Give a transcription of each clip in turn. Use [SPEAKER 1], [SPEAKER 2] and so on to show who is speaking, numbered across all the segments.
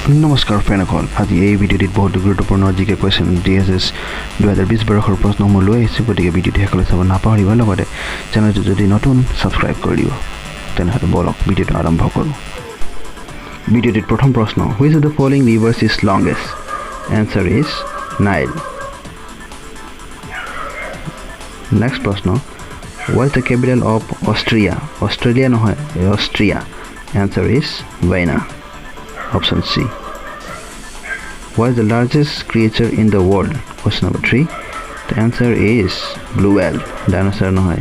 [SPEAKER 1] নমস্কাৰ ফ্ৰেণ্ডসকল আজি এই ভিডিঅ'টিত বহুত গুৰুত্বপূৰ্ণ জিকে কুৱেশ্যন DHS 2020 বৰ্ষৰ প্ৰশ্নসমূহ লৈ আহিছোঁ গতিকে ভিডিঅ'টি শেষলৈ চাব নাপাহৰিব লগতে চেনেলটো যদি নতুন ছাবস্ক্ৰাইব কৰি দিব তেনেহ'লে বলক ভিডিঅ'টো আৰম্ভ কৰোঁ ভিডিঅ'টিত প্ৰথম প্ৰশ্ন which of the following rivers is longest answer is Nile next প্ৰশ্ন what is the capital of Australia নহয় Austria answer is Vienna Option C. What is the largest creature in the world? Question number 3. The answer is blue whale. Dinosaur no hai.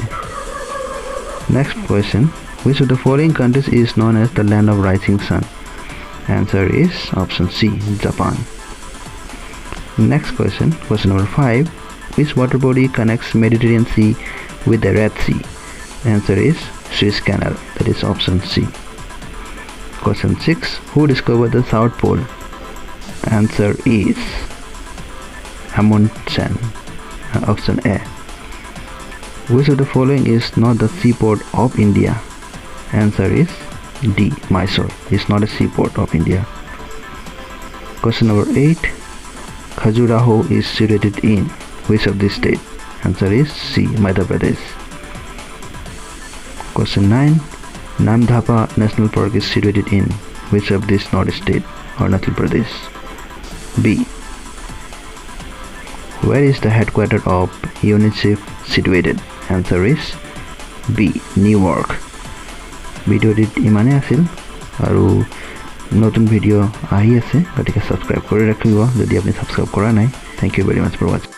[SPEAKER 1] Next question. Which of the following countries is known as the land of rising sun? Answer is option C. Japan. Next question. Question number 5. Which water body connects Mediterranean Sea with the Red Sea? Answer is Suez Canal. That is option C. Question 6. Who discovered the South Pole? Answer is Amundsen. Option A. Which of the following is not the seaport of India? Answer is D. Mysore is not a seaport of India. Question number 8. Khajuraho is situated in which of this state? Answer is C. Madhya Pradesh. Question 9. Namdhapa National Park is situated in which of this north state? Arunachal Pradesh. B. Where is the headquarters of UNICEF situated? Answer is B. Newark. Video edit imane asil aru notun video ahi ase gotike subscribe kori rakhibo jodi apni subscribe kora nai. Thank you very much for watching.